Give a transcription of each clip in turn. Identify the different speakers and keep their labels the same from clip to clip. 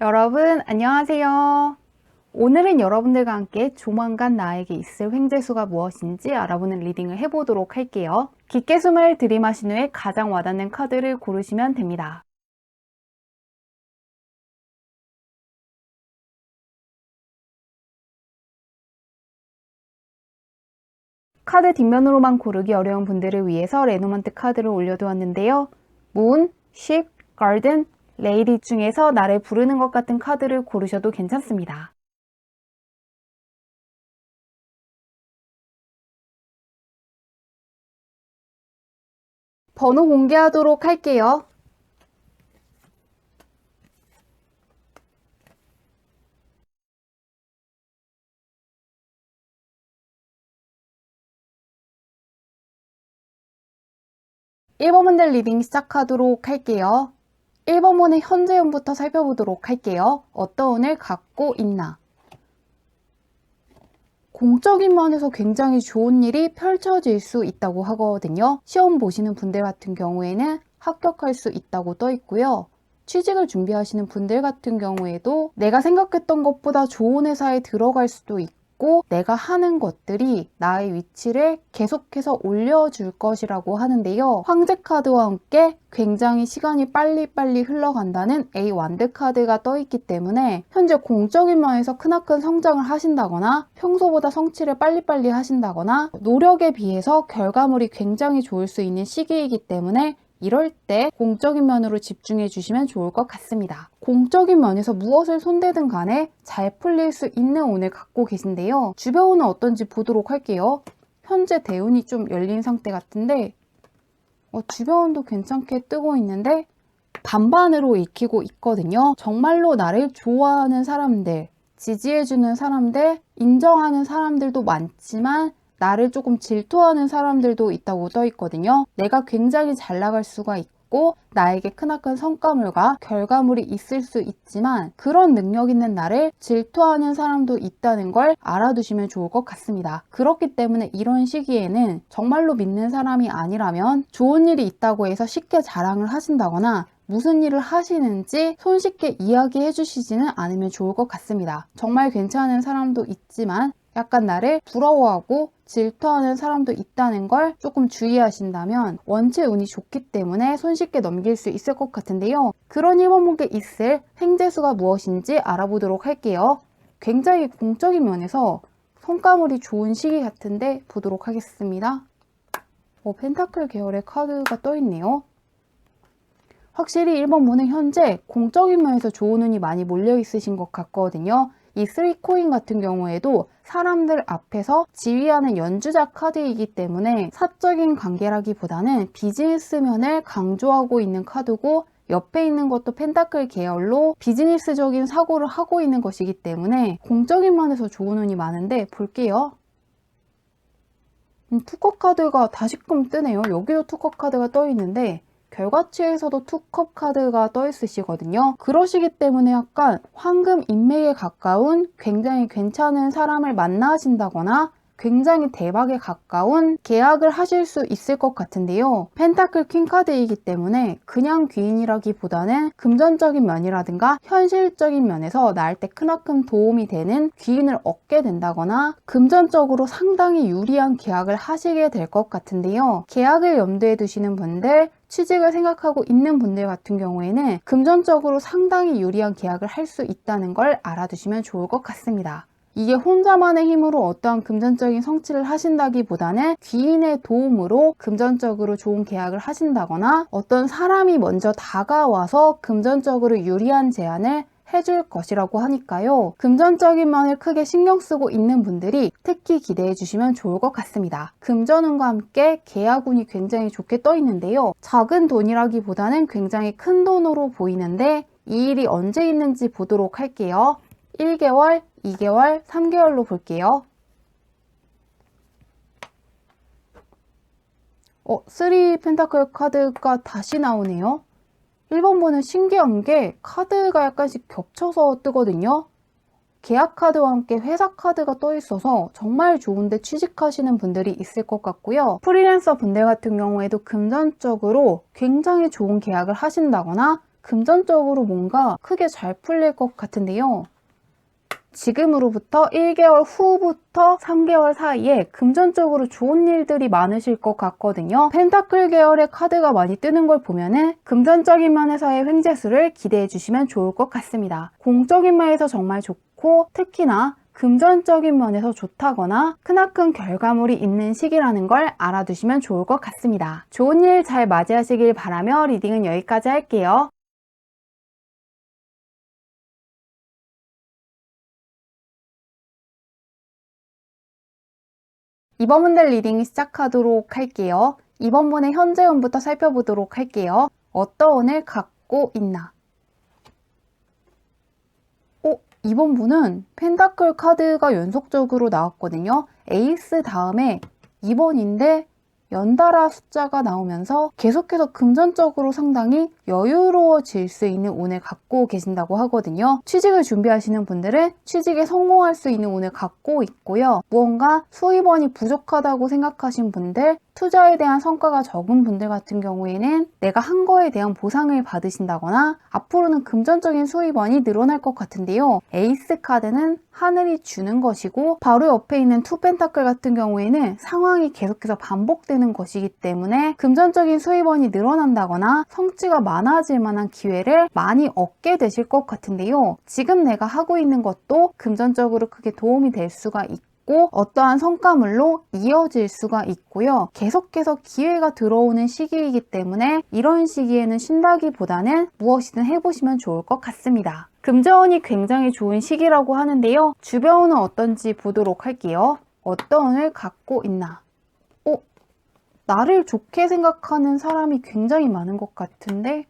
Speaker 1: 여러분 안녕하세요. 오늘은 여러분들과 함께 조만간 나에게 있을 횡재수가 무엇인지 알아보는 리딩을 해보도록 할게요. 깊게 숨을 들이마신 후에 가장 와닿는 카드를 고르시면 됩니다. 카드 뒷면으로만 고르기 어려운 분들을 위해서 레노먼트 카드를 올려두었는데요. 문, 쉽, 가든, 레이디 중에서 나를 부르는 것 같은 카드를 고르셔도 괜찮습니다. 번호 공개하도록 할게요. (1번분들) 리딩 시작하도록 할게요. 1번 문의 현재 운부터 살펴보도록 할게요. 어떤 운을 갖고 있나? 공적인 면에서 굉장히 좋은 일이 펼쳐질 수 있다고 하거든요. 시험 보시는 분들 같은 경우에는 합격할 수 있다고 떠 있고요. 취직을 준비하시는 분들 같은 경우에도 내가 생각했던 것보다 좋은 회사에 들어갈 수도 있고 내가 하는 것들이 나의 위치를 계속해서 올려줄 것이라고 하는데요. 황제 카드와 함께 굉장히 시간이 빨리빨리 흘러간다는 A 완드 카드가 떠 있기 때문에 현재 공적인 면에서 크나큰 성장을 하신다거나 평소보다 성취를 빨리빨리 하신다거나 노력에 비해서 결과물이 굉장히 좋을 수 있는 시기이기 때문에 이럴 때 공적인 면으로 집중해 주시면 좋을 것 같습니다. 공적인 면에서 무엇을 손대든 간에 잘 풀릴 수 있는 운을 갖고 계신데요. 주변 운은 어떤지 보도록 할게요. 현재 대운이 좀 열린 상태 같은데 주변 운도 괜찮게 뜨고 있는데 반반으로 읽히고 있거든요. 정말로 나를 좋아하는 사람들, 지지해주는 사람들, 인정하는 사람들도 많지만 나를 조금 질투하는 사람들도 있다고 떠 있거든요. 내가 굉장히 잘 나갈 수가 있고 나에게 크나큰 성과물과 결과물이 있을 수 있지만 그런 능력 있는 나를 질투하는 사람도 있다는 걸 알아두시면 좋을 것 같습니다. 그렇기 때문에 이런 시기에는 정말로 믿는 사람이 아니라면 좋은 일이 있다고 해서 쉽게 자랑을 하신다거나 무슨 일을 하시는지 손쉽게 이야기해 주시지는 않으면 좋을 것 같습니다. 정말 괜찮은 사람도 있지만 약간 나를 부러워하고 질투하는 사람도 있다는 걸 조금 주의하신다면 원체 운이 좋기 때문에 손쉽게 넘길 수 있을 것 같은데요. 그런 1번 분께 있을 횡재수가 무엇인지 알아보도록 할게요. 굉장히 공적인 면에서 성과물이 좋은 시기 같은데 보도록 하겠습니다. 펜타클 계열의 카드가 떠 있네요. 확실히 1번 분은 현재 공적인 면에서 좋은 운이 많이 몰려 있으신 것 같거든요. 이 3코인 같은 경우에도 사람들 앞에서 지휘하는 연주자 카드이기 때문에 사적인 관계라기보다는 비즈니스 면을 강조하고 있는 카드고 옆에 있는 것도 펜타클 계열로 비즈니스적인 사고를 하고 있는 것이기 때문에 공적인 면에서 좋은 운이 많은데 볼게요. 투컵 카드가 다시금 뜨네요. 여기도 투컵 카드가 떠 있는데 결과치에서도 투컵 카드가 떠 있으시거든요. 그러시기 때문에 약간 황금 인맥에 가까운 굉장히 괜찮은 사람을 만나신다거나 굉장히 대박에 가까운 계약을 하실 수 있을 것 같은데요. 펜타클 퀸 카드이기 때문에 그냥 귀인이라기보다는 금전적인 면이라든가 현실적인 면에서 나한테 크나큰 도움이 되는 귀인을 얻게 된다거나 금전적으로 상당히 유리한 계약을 하시게 될 것 같은데요. 계약을 염두에 두시는 분들, 취직을 생각하고 있는 분들 같은 경우에는 금전적으로 상당히 유리한 계약을 할 수 있다는 걸 알아두시면 좋을 것 같습니다. 이게 혼자만의 힘으로 어떠한 금전적인 성취를 하신다기보다는 귀인의 도움으로 금전적으로 좋은 계약을 하신다거나 어떤 사람이 먼저 다가와서 금전적으로 유리한 제안을 해줄 것이라고 하니까요. 금전적인 면을 크게 신경 쓰고 있는 분들이 특히 기대해 주시면 좋을 것 같습니다. 금전운과 함께 계약운이 굉장히 좋게 떠 있는데요. 작은 돈이라기보다는 굉장히 큰 돈으로 보이는데 이 일이 언제 있는지 보도록 할게요. 1개월, 2개월, 3개월로 볼게요. 3 펜타클 카드가 다시 나오네요. 1번 번은 신기한 게 카드가 약간씩 겹쳐서 뜨거든요. 계약 카드와 함께 회사 카드가 떠 있어서 정말 좋은데 취직하시는 분들이 있을 것 같고요. 프리랜서 분들 같은 경우에도 금전적으로 굉장히 좋은 계약을 하신다거나 금전적으로 뭔가 크게 잘 풀릴 것 같은데요. 지금으로부터 1개월 후부터 3개월 사이에 금전적으로 좋은 일들이 많으실 것 같거든요. 펜타클 계열의 카드가 많이 뜨는 걸 보면은 금전적인 면에서의 횡재수를 기대해 주시면 좋을 것 같습니다. 공적인 면에서 정말 좋고 특히나 금전적인 면에서 좋다거나 크나큰 결과물이 있는 시기라는 걸 알아두시면 좋을 것 같습니다. 좋은 일 잘 맞이하시길 바라며 리딩은 여기까지 할게요. 이번 분들 리딩 시작하도록 할게요. 이번 분의 현재 운부터 살펴보도록 할게요. 어떤 운을 갖고 있나? 이번 분은 펜타클 카드가 연속적으로 나왔거든요. 에이스 다음에 2번인데 연달아 숫자가 나오면서 계속해서 금전적으로 상당히 여유로워질 수 있는 운을 갖고 계신다고 하거든요. 취직을 준비하시는 분들은 취직에 성공할 수 있는 운을 갖고 있고요. 무언가 수입원이 부족하다고 생각하신 분들, 투자에 대한 성과가 적은 분들 같은 경우에는 내가 한 거에 대한 보상을 받으신다거나 앞으로는 금전적인 수입원이 늘어날 것 같은데요. 에이스 카드는 하늘이 주는 것이고 바로 옆에 있는 투 펜타클 같은 경우에는 상황이 계속해서 반복되는 것이기 때문에 금전적인 수입원이 늘어난다거나 성취가 많아질 만한 기회를 많이 얻게 되실 것 같은데요. 지금 내가 하고 있는 것도 금전적으로 크게 도움이 될 수가 있고 어떠한 성과물로 이어질 수가 있고요. 계속해서 기회가 들어오는 시기이기 때문에 이런 시기에는 쉰다기보다는 무엇이든 해보시면 좋을 것 같습니다. 금전운이 굉장히 좋은 시기라고 하는데요. 주변운은 어떤지 보도록 할게요. 어떤 운을 갖고 있나? 나를 좋게 생각하는 사람이 굉장히 많은 것 같은데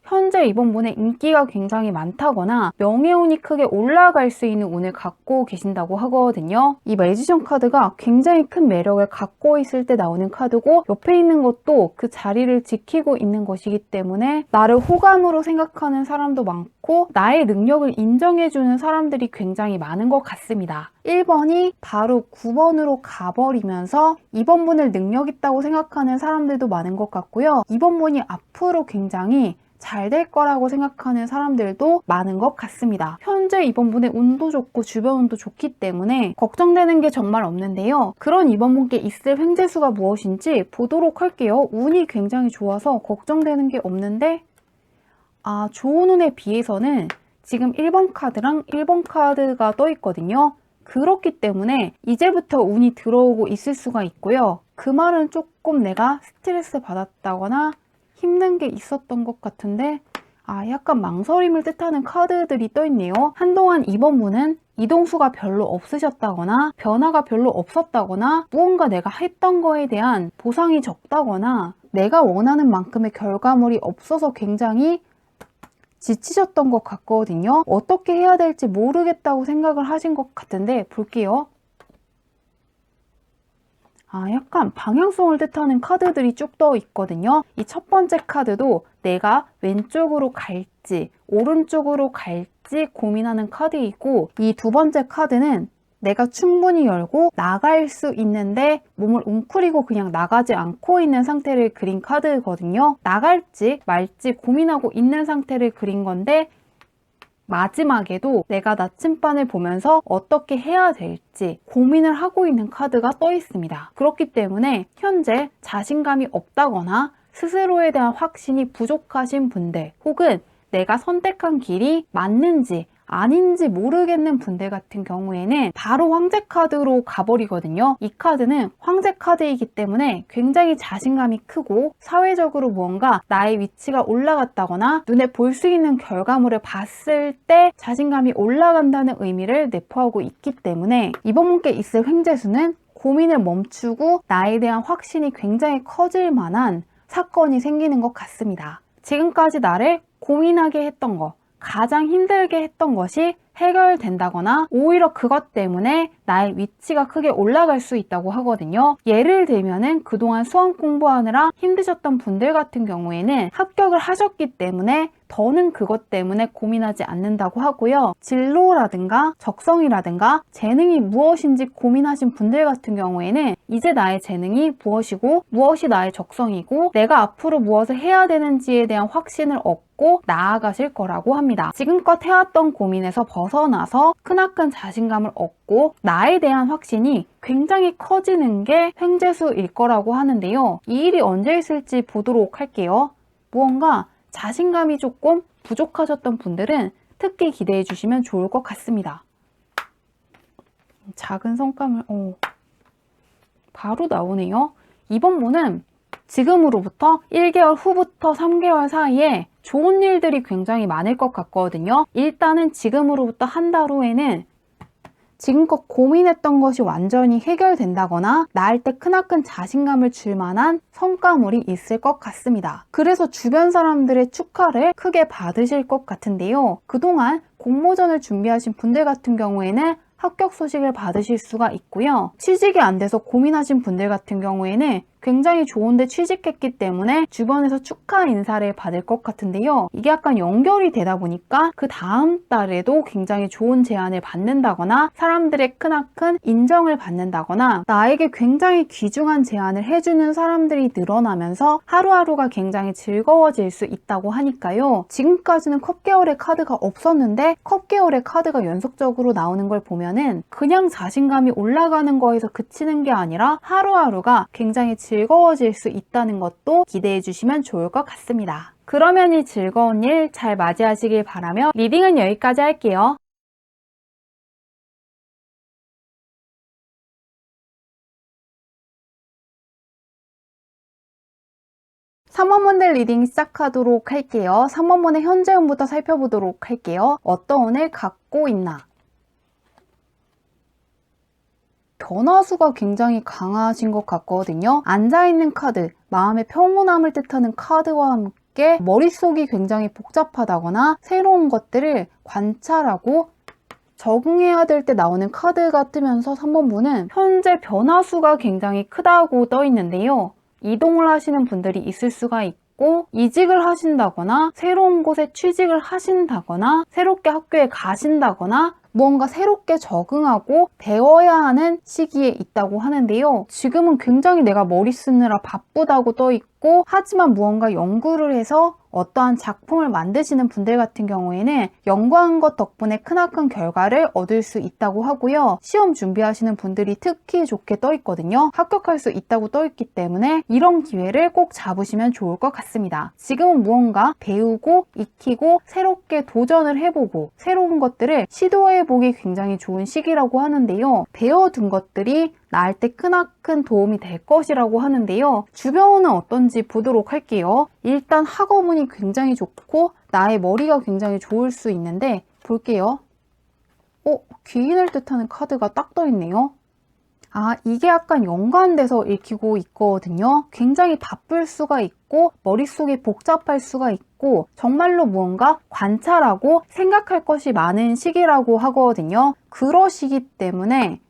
Speaker 1: 현재 이번 분의 인기가 굉장히 많다거나 명예운이 크게 올라갈 수 있는 운을 갖고 계신다고 하거든요. 이 매지션 카드가 굉장히 큰 매력을 갖고 있을 때 나오는 카드고 옆에 있는 것도 그 자리를 지키고 있는 것이기 때문에 나를 호감으로 생각하는 사람도 많고 나의 능력을 인정해주는 사람들이 굉장히 많은 것 같습니다. 1번이 바로 9번으로 가버리면서 2번 분을 능력 있다고 생각하는 사람들도 많은 것 같고요. 2번 분이 앞으로 굉장히 잘 될 거라고 생각하는 사람들도 많은 것 같습니다. 현재 이번 분의 운도 좋고 주변 운도 좋기 때문에 걱정되는 게 정말 없는데요. 그런 이번 분께 있을 횡재수가 무엇인지 보도록 할게요. 운이 굉장히 좋아서 걱정되는 게 없는데 좋은 운에 비해서는 지금 1번 카드랑 1번 카드가 떠 있거든요. 그렇기 때문에 이제부터 운이 들어오고 있을 수가 있고요. 그 말은 조금 내가 스트레스 받았다거나 힘든 게 있었던 것 같은데 약간 망설임을 뜻하는 카드들이 떠 있네요. 한동안 이번 분은 이동수가 별로 없으셨다거나 변화가 별로 없었다거나 무언가 내가 했던 거에 대한 보상이 적다거나 내가 원하는 만큼의 결과물이 없어서 굉장히 지치셨던 것 같거든요. 어떻게 해야 될지 모르겠다고 생각을 하신 것 같은데 볼게요. 약간 방향성을 뜻하는 카드들이 쭉 떠 있거든요. 이 첫 번째 카드도 내가 왼쪽으로 갈지 오른쪽으로 갈지 고민하는 카드이고 이 두 번째 카드는 내가 충분히 열고 나갈 수 있는데 몸을 웅크리고 그냥 나가지 않고 있는 상태를 그린 카드거든요. 나갈지 말지 고민하고 있는 상태를 그린 건데 마지막에도 내가 나침반을 보면서 어떻게 해야 될지 고민을 하고 있는 카드가 떠 있습니다. 그렇기 때문에 현재 자신감이 없다거나 스스로에 대한 확신이 부족하신 분들 혹은 내가 선택한 길이 맞는지 아닌지 모르겠는 분들 같은 경우에는 바로 황제 카드로 가버리거든요. 이 카드는 황제 카드이기 때문에 굉장히 자신감이 크고 사회적으로 무언가 나의 위치가 올라갔다거나 눈에 볼 수 있는 결과물을 봤을 때 자신감이 올라간다는 의미를 내포하고 있기 때문에 이번 분께 있을 횡재수는 고민을 멈추고 나에 대한 확신이 굉장히 커질 만한 사건이 생기는 것 같습니다. 지금까지 나를 고민하게 했던 거 가장 힘들게 했던 것이 해결된다거나 오히려 그것 때문에 나의 위치가 크게 올라갈 수 있다고 하거든요. 예를 들면은 그동안 수험 공부하느라 힘드셨던 분들 같은 경우에는 합격을 하셨기 때문에 더는 그것 때문에 고민하지 않는다고 하고요. 진로라든가 적성이라든가 재능이 무엇인지 고민하신 분들 같은 경우에는 이제 나의 재능이 무엇이고 무엇이 나의 적성이고 내가 앞으로 무엇을 해야 되는지에 대한 확신을 얻고 갖고 나아가실 거라고 합니다. 지금껏 해왔던 고민에서 벗어나서 크나큰 자신감을 얻고 나에 대한 확신이 굉장히 커지는 게 횡재수일 거라고 하는데요. 이 일이 언제 있을지 보도록 할게요. 무언가 자신감이 조금 부족하셨던 분들은 특히 기대해 주시면 좋을 것 같습니다. 작은 성과물 바로 나오네요. 이번 분은 지금으로부터 1개월 후부터 3개월 사이에 좋은 일들이 굉장히 많을 것 같거든요. 일단은 지금으로부터 한 달 후에는 지금껏 고민했던 것이 완전히 해결된다거나 나한테 크나큰 자신감을 줄 만한 성과물이 있을 것 같습니다. 그래서 주변 사람들의 축하를 크게 받으실 것 같은데요. 그동안 공모전을 준비하신 분들 같은 경우에는 합격 소식을 받으실 수가 있고요. 취직이 안 돼서 고민하신 분들 같은 경우에는 굉장히 좋은데 취직했기 때문에 주변에서 축하 인사를 받을 것 같은데요. 이게 약간 연결이 되다 보니까 그 다음 달에도 굉장히 좋은 제안을 받는다거나 사람들의 크나큰 인정을 받는다거나 나에게 굉장히 귀중한 제안을 해주는 사람들이 늘어나면서 하루하루가 굉장히 즐거워질 수 있다고 하니까요. 지금까지는 컵계열의 카드가 없었는데 컵계열의 카드가 연속적으로 나오는 걸 보면은 그냥 자신감이 올라가는 거에서 그치는 게 아니라 하루하루가 굉장히 즐거워질 수 있다는 것도 기대해 주시면 좋을 것 같습니다. 그러면 이 즐거운 일 잘 맞이하시길 바라며 리딩은 여기까지 할게요. 3번분들 리딩 시작하도록 할게요. 3번분의 현재 운부터 살펴보도록 할게요. 어떤 운을 갖고 있나? 변화수가 굉장히 강하신 것 같거든요. 앉아있는 카드, 마음의 평온함을 뜻하는 카드와 함께 머릿속이 굉장히 복잡하다거나 새로운 것들을 관찰하고 적응해야 될 때 나오는 카드가 뜨면서 3번분은 현재 변화수가 굉장히 크다고 떠 있는데요. 이동을 하시는 분들이 있을 수가 있고 이직을 하신다거나 새로운 곳에 취직을 하신다거나 새롭게 학교에 가신다거나 무언가 새롭게 적응하고 배워야 하는 시기에 있다고 하는데요. 지금은 굉장히 내가 머리 쓰느라 바쁘다고 떠 있고 하지만 무언가 연구를 해서 어떠한 작품을 만드시는 분들 같은 경우에는 연구한 것 덕분에 크나큰 결과를 얻을 수 있다고 하고요. 시험 준비하시는 분들이 특히 좋게 떠 있거든요. 합격할 수 있다고 떠 있기 때문에 이런 기회를 꼭 잡으시면 좋을 것 같습니다. 지금은 무언가 배우고 익히고 새롭게 도전을 해보고 새로운 것들을 시도해보기 굉장히 좋은 시기라고 하는데요. 배워둔 것들이 나한테 크나큰 도움이 될 것이라고 하는데요. 주변은 어떤지 보도록 할게요. 일단 학업운이 굉장히 좋고 나의 머리가 굉장히 좋을 수 있는데 볼게요. 귀인을 뜻하는 카드가 딱 떠 있네요. 이게 약간 연관돼서 읽히고 있거든요. 굉장히 바쁠 수가 있고 머릿속이 복잡할 수가 있고 정말로 무언가 관찰하고 생각할 것이 많은 시기라고 하거든요. 그러시기 때문에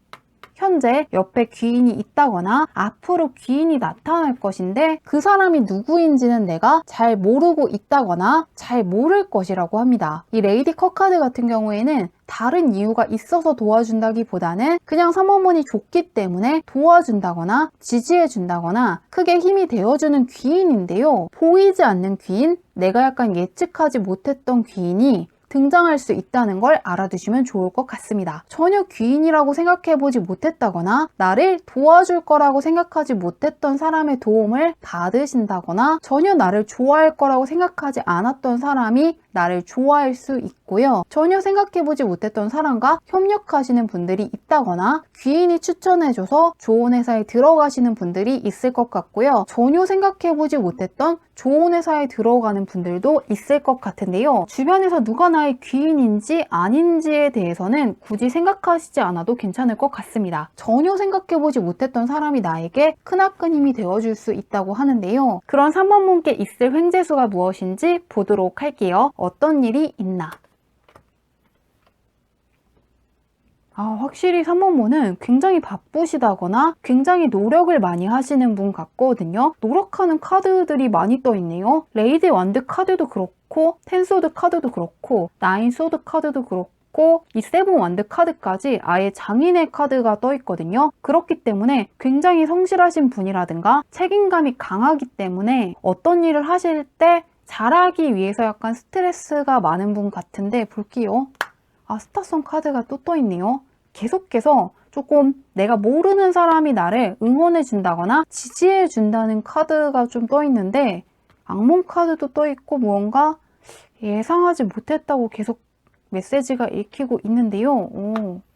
Speaker 1: 현재 옆에 귀인이 있다거나 앞으로 귀인이 나타날 것인데 그 사람이 누구인지는 내가 잘 모르고 있다거나 잘 모를 것이라고 합니다. 이 레이디 컵 카드 같은 경우에는 다른 이유가 있어서 도와준다기보다는 그냥 3번분이 좋기 때문에 도와준다거나 지지해준다거나 크게 힘이 되어주는 귀인인데요. 보이지 않는 귀인, 내가 약간 예측하지 못했던 귀인이 등장할 수 있다는 걸 알아두시면 좋을 것 같습니다. 전혀 귀인이라고 생각해보지 못했다거나 나를 도와줄 거라고 생각하지 못했던 사람의 도움을 받으신다거나 전혀 나를 좋아할 거라고 생각하지 않았던 사람이 나를 좋아할 수 있고요. 전혀 생각해보지 못했던 사람과 협력하시는 분들이 있다거나 귀인이 추천해줘서 좋은 회사에 들어가시는 분들이 있을 것 같고요. 전혀 생각해보지 못했던 좋은 회사에 들어가는 분들도 있을 것 같은데요. 주변에서 누가 나의 귀인인지 아닌지에 대해서는 굳이 생각하시지 않아도 괜찮을 것 같습니다. 전혀 생각해보지 못했던 사람이 나에게 크나큰 힘이 되어줄 수 있다고 하는데요. 그런 3번분께 있을 횡재수가 무엇인지 보도록 할게요. 어떤 일이 있나? 확실히 3번분은 굉장히 바쁘시다거나 굉장히 노력을 많이 하시는 분 같거든요. 노력하는 카드들이 많이 떠 있네요. 레이디 완드 카드도 그렇고 텐소드 카드도 그렇고 나인 소드 카드도 그렇고 이 세븐 완드 카드까지 아예 장인의 카드가 떠 있거든요. 그렇기 때문에 굉장히 성실하신 분이라든가 책임감이 강하기 때문에 어떤 일을 하실 때 잘하기 위해서 약간 스트레스가 많은 분 같은데 볼게요. 스타성 카드가 또 떠있네요. 계속해서 조금 내가 모르는 사람이 나를 응원해 준다거나 지지해 준다는 카드가 좀 떠있는데 악몽 카드도 떠있고 무언가 예상하지 못했다고 계속 메시지가 읽히고 있는데요.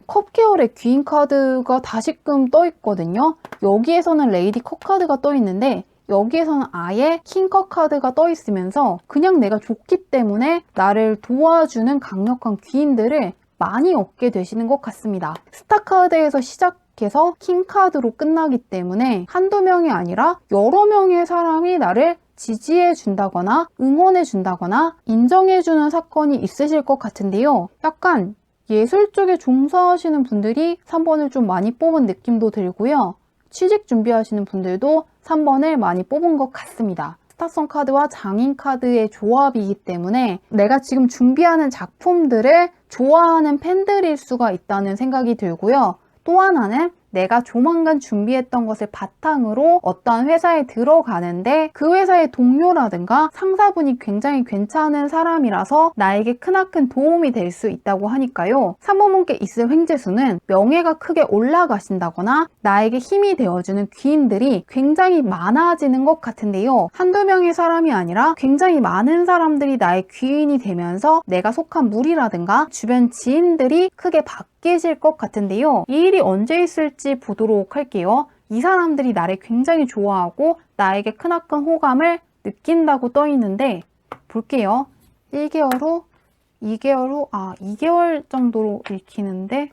Speaker 1: 컵 계열의 귀인 카드가 다시금 떠있거든요. 여기에서는 레이디 컵 카드가 떠있는데 여기에서는 아예 킹컵 카드가 떠있으면서 그냥 내가 좋기 때문에 나를 도와주는 강력한 귀인들을 많이 얻게 되시는 것 같습니다. 스타 카드에서 시작해서 킹 카드로 끝나기 때문에 한두 명이 아니라 여러 명의 사람이 나를 지지해 준다거나 응원해 준다거나 인정해 주는 사건이 있으실 것 같은데요. 약간 예술 쪽에 종사하시는 분들이 3번을 좀 많이 뽑은 느낌도 들고요. 취직 준비하시는 분들도 3번을 많이 뽑은 것 같습니다. 스타성 카드와 장인 카드의 조합이기 때문에 내가 지금 준비하는 작품들을 좋아하는 팬들일 수가 있다는 생각이 들고요. 또 하나는 내가 조만간 준비했던 것을 바탕으로 어떠한 회사에 들어가는데 그 회사의 동료라든가 상사분이 굉장히 괜찮은 사람이라서 나에게 크나큰 도움이 될 수 있다고 하니까요. 3번 분께 있을 횡재수는 명예가 크게 올라가신다거나 나에게 힘이 되어주는 귀인들이 굉장히 많아지는 것 같은데요. 한두 명의 사람이 아니라 굉장히 많은 사람들이 나의 귀인이 되면서 내가 속한 무리라든가 주변 지인들이 크게 바뀌실 것 같은데요. 이 일이 언제 있을지 보도록 할게요. 이 사람들이 나를 굉장히 좋아하고 나에게 크나큰 호감을 느낀다고 떠 있는데 볼게요. 1개월 후, 2개월 후, 2개월 정도로 읽히는데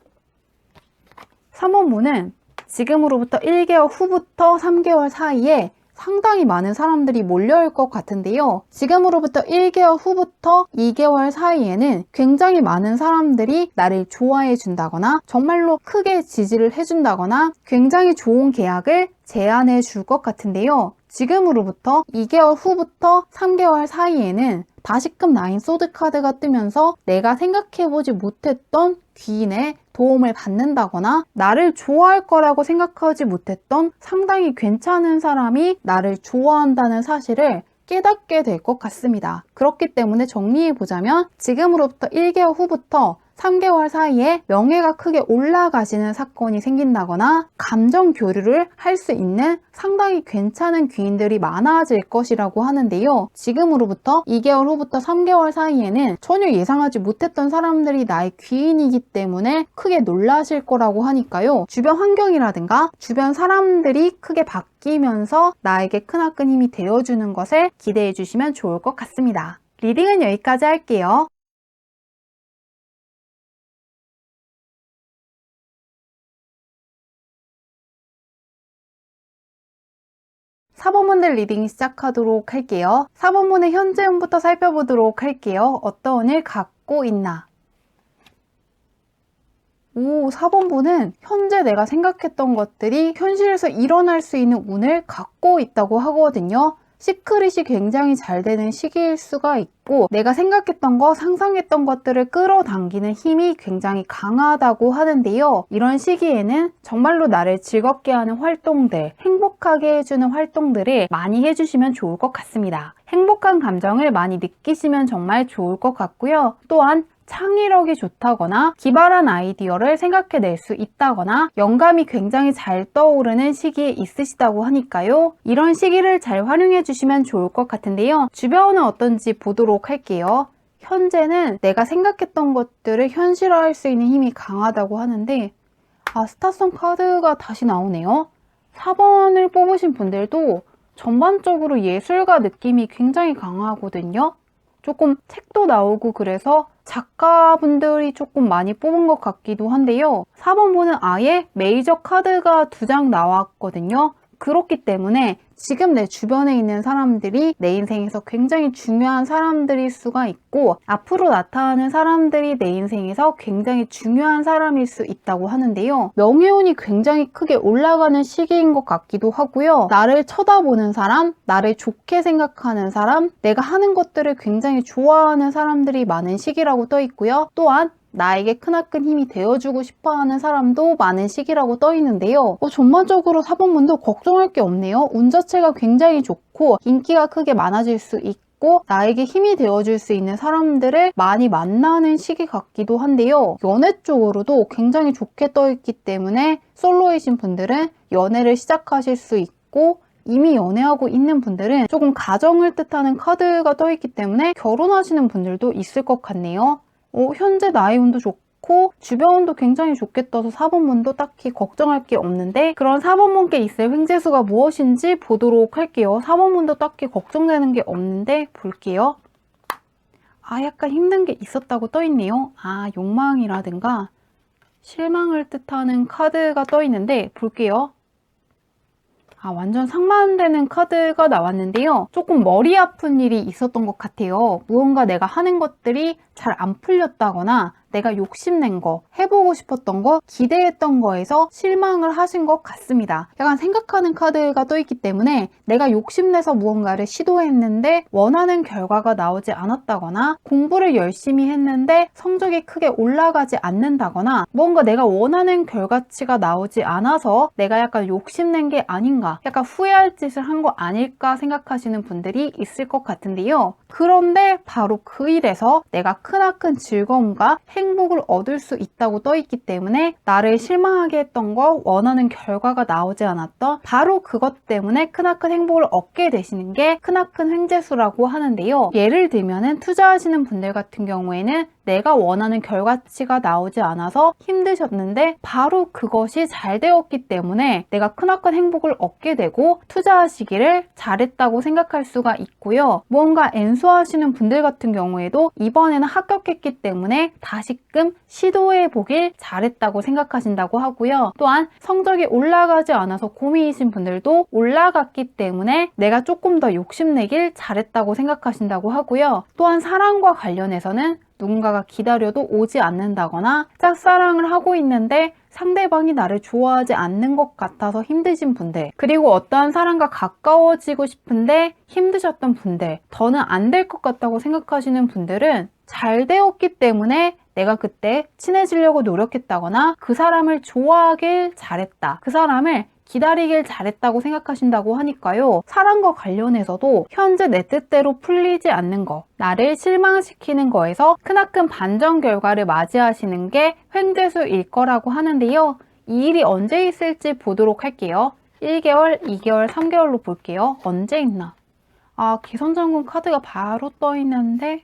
Speaker 1: 3번 분은 지금으로부터 1개월 후부터 3개월 사이에 상당히 많은 사람들이 몰려올 것 같은데요. 지금으로부터 1개월 후부터 2개월 사이에는 굉장히 많은 사람들이 나를 좋아해 준다거나 정말로 크게 지지를 해준다거나 굉장히 좋은 계약을 제안해 줄 것 같은데요. 지금으로부터 2개월 후부터 3개월 사이에는 다시금 나인 소드 카드가 뜨면서 내가 생각해보지 못했던 귀인의 도움을 받는다거나 나를 좋아할 거라고 생각하지 못했던 상당히 괜찮은 사람이 나를 좋아한다는 사실을 깨닫게 될 것 같습니다. 그렇기 때문에 정리해보자면 지금으로부터 1개월 후부터 3개월 사이에 명예가 크게 올라가시는 사건이 생긴다거나 감정 교류를 할 수 있는 상당히 괜찮은 귀인들이 많아질 것이라고 하는데요. 지금으로부터 2개월 후부터 3개월 사이에는 전혀 예상하지 못했던 사람들이 나의 귀인이기 때문에 크게 놀라실 거라고 하니까요. 주변 환경이라든가 주변 사람들이 크게 바뀌면서 나에게 크나큰 힘이 되어주는 것을 기대해 주시면 좋을 것 같습니다. 리딩은 여기까지 할게요. 4번분들 리딩 시작하도록 할게요. 4번분의 현재 운부터 살펴보도록 할게요. 어떤 운을 갖고 있나? 4번분은 현재 내가 생각했던 것들이 현실에서 일어날 수 있는 운을 갖고 있다고 하거든요. 시크릿이 굉장히 잘 되는 시기일 수가 있고 내가 생각했던 거, 상상했던 것들을 끌어당기는 힘이 굉장히 강하다고 하는데요. 이런 시기에는 정말로 나를 즐겁게 하는 활동들, 행복하게 해주는 활동들을 많이 해주시면 좋을 것 같습니다. 행복한 감정을 많이 느끼시면 정말 좋을 것 같고요. 또한 창의력이 좋다거나 기발한 아이디어를 생각해낼 수 있다거나 영감이 굉장히 잘 떠오르는 시기에 있으시다고 하니까요. 이런 시기를 잘 활용해 주시면 좋을 것 같은데요. 주변은 어떤지 보도록 할게요. 현재는 내가 생각했던 것들을 현실화할 수 있는 힘이 강하다고 하는데 스타성 카드가 다시 나오네요. 4번을 뽑으신 분들도 전반적으로 예술가 느낌이 굉장히 강하거든요. 조금 책도 나오고 그래서 작가분들이 조금 많이 뽑은 것 같기도 한데요. 4번분은 아예 메이저 카드가 2장 나왔거든요. 그렇기 때문에 지금 내 주변에 있는 사람들이 내 인생에서 굉장히 중요한 사람들일 수가 있고 앞으로 나타나는 사람들이 내 인생에서 굉장히 중요한 사람일 수 있다고 하는데요. 명예운이 굉장히 크게 올라가는 시기인 것 같기도 하고요. 나를 쳐다보는 사람, 나를 좋게 생각하는 사람, 내가 하는 것들을 굉장히 좋아하는 사람들이 많은 시기라고 떠 있고요. 또한 나에게 크나큰 힘이 되어주고 싶어하는 사람도 많은 시기라고 떠 있는데요. 전반적으로 4번분도 걱정할 게 없네요. 운 자체가 굉장히 좋고 인기가 크게 많아질 수 있고 있고 나에게 힘이 되어줄 수 있는 사람들을 많이 만나는 시기 같기도 한데요. 연애 쪽으로도 굉장히 좋게 떠있기 때문에 솔로이신 분들은 연애를 시작하실 수 있고 이미 연애하고 있는 분들은 조금 가정을 뜻하는 카드가 떠있기 때문에 결혼하시는 분들도 있을 것 같네요. 현재 나의 운도 좋고 주변 운도 굉장히 좋게 떠서 4번 분도 딱히 걱정할 게 없는데 그런 4번 분께 있을 횡재수가 무엇인지 보도록 할게요. 4번 분도 딱히 걱정되는 게 없는데 볼게요. 약간 힘든 게 있었다고 떠있네요. 욕망이라든가 실망을 뜻하는 카드가 떠있는데 볼게요. 완전 상반되는 카드가 나왔는데요. 조금 머리 아픈 일이 있었던 것 같아요. 무언가 내가 하는 것들이 잘 안 풀렸다거나 내가 욕심낸 거, 해보고 싶었던 거, 기대했던 거에서 실망을 하신 것 같습니다. 약간 생각하는 카드가 떠있기 때문에 내가 욕심내서 무언가를 시도했는데 원하는 결과가 나오지 않았다거나 공부를 열심히 했는데 성적이 크게 올라가지 않는다거나 뭔가 내가 원하는 결과치가 나오지 않아서 내가 약간 욕심낸 게 아닌가, 약간 후회할 짓을 한 거 아닐까 생각하시는 분들이 있을 것 같은데요. 그런데 바로 그 일에서 내가 크나큰 즐거움과 행복을 얻을 수 있다고 떠있기 때문에 나를 실망하게 했던 거, 원하는 결과가 나오지 않았던 바로 그것 때문에 크나큰 행복을 얻게 되시는 게 크나큰 횡재수라고 하는데요. 예를 들면은 투자하시는 분들 같은 경우에는 내가 원하는 결과치가 나오지 않아서 힘드셨는데 바로 그것이 잘 되었기 때문에 내가 크나큰 행복을 얻게 되고 투자하시기를 잘했다고 생각할 수가 있고요. 무언가 엔소하시는 분들 같은 경우에도 이번에는 합격했기 때문에 다시금 시도해보길 잘했다고 생각하신다고 하고요. 또한 성적이 올라가지 않아서 고민이신 분들도 올라갔기 때문에 내가 조금 더 욕심내길 잘했다고 생각하신다고 하고요. 또한 사랑과 관련해서는 누군가가 기다려도 오지 않는다거나 짝사랑을 하고 있는데 상대방이 나를 좋아하지 않는 것 같아서 힘드신 분들, 그리고 어떠한 사람과 가까워지고 싶은데 힘드셨던 분들, 더는 안 될 것 같다고 생각하시는 분들은 잘 되었기 때문에 내가 그때 친해지려고 노력했다거나 그 사람을 좋아하길 잘했다, 그 사람을 기다리길 잘했다고 생각하신다고 하니까요. 사랑과 관련해서도 현재 내 뜻대로 풀리지 않는 거, 나를 실망시키는 거에서 크나큰 반전 결과를 맞이하시는 게 횡재수일 거라고 하는데요. 이 일이 언제 있을지 보도록 할게요. 1개월, 2개월, 3개월로 볼게요. 언제 있나? 개선장군 카드가 바로 떠 있는데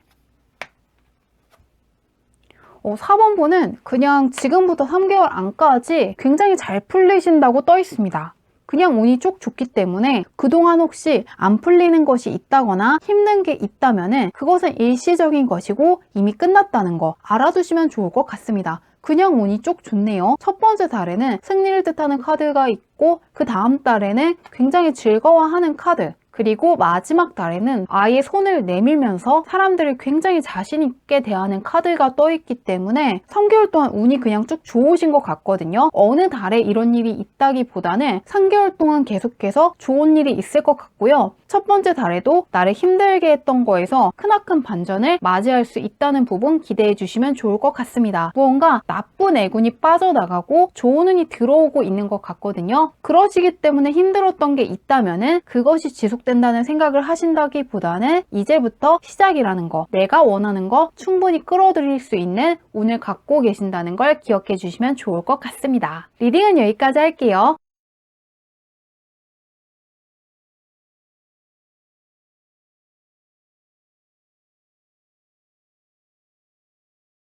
Speaker 1: 4번 분은 그냥 지금부터 3개월 안까지 굉장히 잘 풀리신다고 떠 있습니다. 그냥 운이 쭉 좋기 때문에 그동안 혹시 안 풀리는 것이 있다거나 힘든 게 있다면 그것은 일시적인 것이고 이미 끝났다는 거 알아두시면 좋을 것 같습니다. 그냥 운이 쭉 좋네요. 첫 번째 달에는 승리를 뜻하는 카드가 있고 그 다음 달에는 굉장히 즐거워하는 카드, 그리고 마지막 달에는 아예 손을 내밀면서 사람들을 굉장히 자신 있게 대하는 카드가 떠있기 때문에 3개월 동안 운이 그냥 쭉 좋으신 것 같거든요. 어느 달에 이런 일이 있다기보다는 3개월 동안 계속해서 좋은 일이 있을 것 같고요. 첫 번째 달에도 나를 힘들게 했던 거에서 크나큰 반전을 맞이할 수 있다는 부분 기대해 주시면 좋을 것 같습니다. 무언가 나쁜 애군이 빠져나가고 좋은 운이 들어오고 있는 것 같거든요. 그러시기 때문에 힘들었던 게 있다면은 그것이 지속된다는 생각을 하신다기보다는 이제부터 시작이라는 거, 내가 원하는 거 충분히 끌어들일 수 있는 운을 갖고 계신다는 걸 기억해 주시면 좋을 것 같습니다. 리딩은 여기까지 할게요.